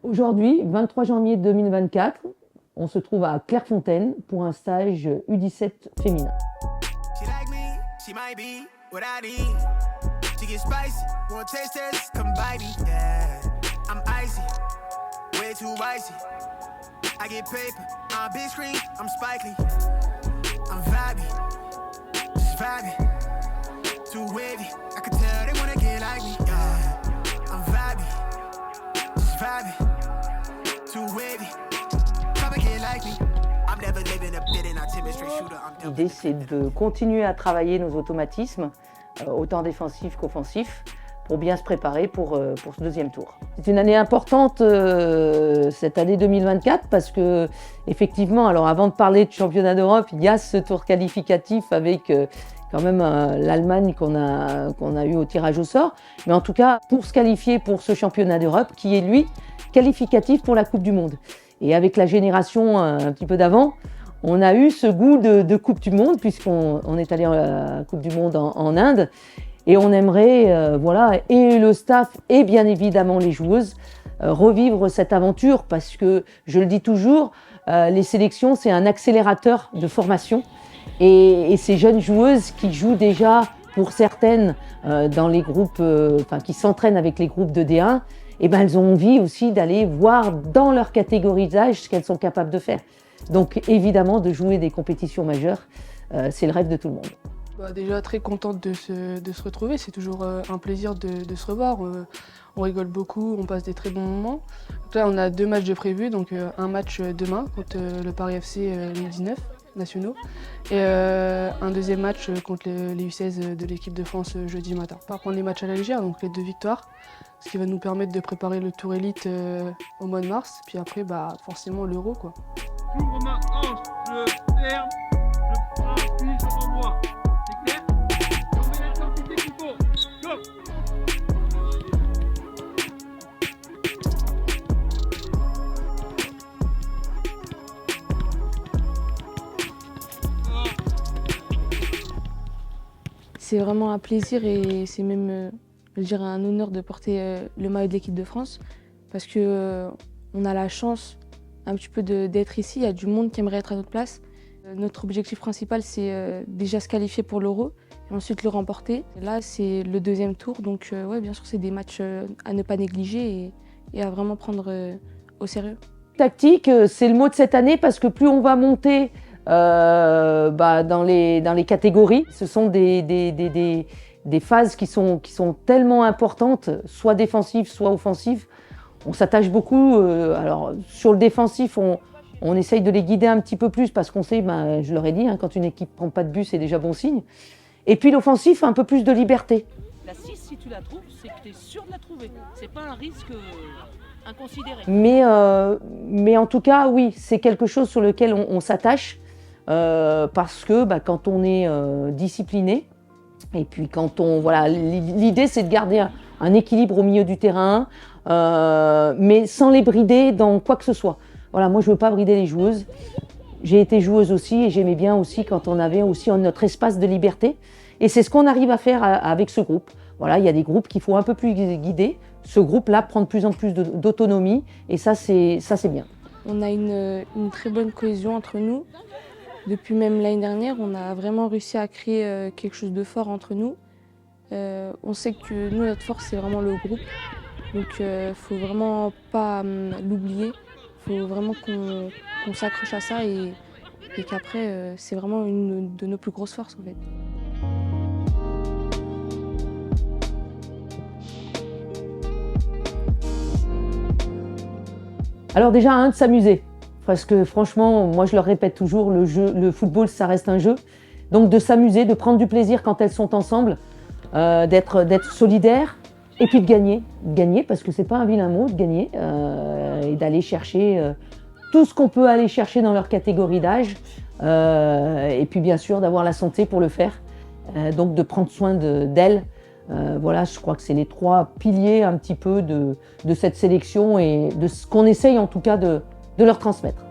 Aujourd'hui, 23 janvier 2024, on se trouve à Clairefontaine pour un stage U17 féminin. She like me, she might be what I need. She get spicy, want taste test, come bite me. Yeah, I'm icy, way too icy. I get paper, I'm big screen, I'm spiky. I'm vibey, just vibey. Too wavy, I can tell they wanna get like me. Yeah, I'm vibey, just vibey. Too wavy, come and get like me. I'm never living a bit in a timid straight shooter. L'idée, c'est de continuer à travailler nos automatismes, autant défensifs qu'offensifs, pour bien se préparer pour ce deuxième tour. C'est une année importante, cette année 2024, parce que effectivement, alors avant de parler de championnat d'Europe, il y a ce tour qualificatif avec quand même l'Allemagne qu'on a eu au tirage au sort. Mais en tout cas, pour se qualifier pour ce championnat d'Europe, qui est lui qualificatif pour la Coupe du Monde. Et avec la génération un petit peu d'avant, on a eu ce goût de Coupe du Monde, puisqu'on est allé à la Coupe du Monde en Inde. Et on aimerait, voilà, et le staff et bien évidemment les joueuses, revivre cette aventure parce que, je le dis toujours, les sélections, c'est un accélérateur de formation. Et ces jeunes joueuses qui jouent déjà, pour certaines, dans les groupes, qui s'entraînent avec les groupes de D1, eh ben, elles ont envie aussi d'aller voir dans leur catégorie d'âge ce qu'elles sont capables de faire. Donc évidemment, de jouer des compétitions majeures, c'est le rêve de tout le monde. Déjà très contente de se retrouver, c'est toujours un plaisir de se revoir. On rigole beaucoup, on passe des très bons moments. Donc là, on a 2 matchs de prévus, donc un match demain contre le Paris FC, les 19 nationaux, et un deuxième match contre les U16 de l'équipe de France jeudi matin. On va prendre les matchs à la légère, donc les 2 victoires, ce qui va nous permettre de préparer le Tour Élite au mois de mars, puis après forcément l'Euro, quoi. J'ouvre ma hanche, je ferme, je appuie sur moi. C'est clair? On met l'intensité qu'il faut. Go! C'est vraiment un plaisir et c'est même, je dirais, un honneur de porter le maillot de l'équipe de France parce que on a la chance un petit peu d'être ici. Il y a du monde qui aimerait être à notre place. Notre objectif principal, c'est déjà se qualifier pour l'Euro et ensuite le remporter. Et là, c'est le deuxième tour, donc ouais, bien sûr, c'est des matchs à ne pas négliger et à vraiment prendre au sérieux. Tactique, c'est le mot de cette année parce que plus on va monter dans les catégories, ce sont des phases qui sont tellement importantes, soit défensives, soit offensives. On s'attache beaucoup, alors sur le défensif, on essaye de les guider un petit peu plus parce qu'on sait, je leur ai dit, quand une équipe ne prend pas de but, c'est déjà bon signe. Et puis l'offensif, un peu plus de liberté. La 6, si tu la trouves, c'est que tu es sûr de la trouver. C'est pas un risque inconsidéré. Mais en tout cas, oui, c'est quelque chose sur lequel on s'attache parce que quand on est discipliné, et puis quand l'idée c'est de garder un équilibre au milieu du terrain, mais sans les brider dans quoi que ce soit. Voilà, moi je ne veux pas brider les joueuses. J'ai été joueuse aussi et j'aimais bien aussi quand on avait aussi notre espace de liberté. Et c'est ce qu'on arrive à faire avec ce groupe. Voilà, il y a des groupes qu'il faut un peu plus guider. Ce groupe-là prend de plus en plus d'autonomie et ça c'est bien. On a une très bonne cohésion entre nous. Depuis même l'année dernière, on a vraiment réussi à créer quelque chose de fort entre nous. On sait que nous, notre force, c'est vraiment le groupe. Donc il ne faut vraiment pas l'oublier. Il faut vraiment qu'on s'accroche à ça et qu'après, c'est vraiment une de nos plus grosses forces en fait. Alors déjà, de s'amuser. Parce que franchement, moi je leur répète toujours, le football, ça reste un jeu. Donc de s'amuser, de prendre du plaisir quand elles sont ensemble, d'être solidaires et puis de gagner. Gagner, parce que c'est pas un vilain mot, de gagner, et d'aller chercher tout ce qu'on peut aller chercher dans leur catégorie d'âge. Et puis bien sûr, d'avoir la santé pour le faire. Donc de prendre soin d'elles. Voilà, je crois que c'est les 3 piliers un petit peu de cette sélection et de ce qu'on essaye en tout cas de leur transmettre.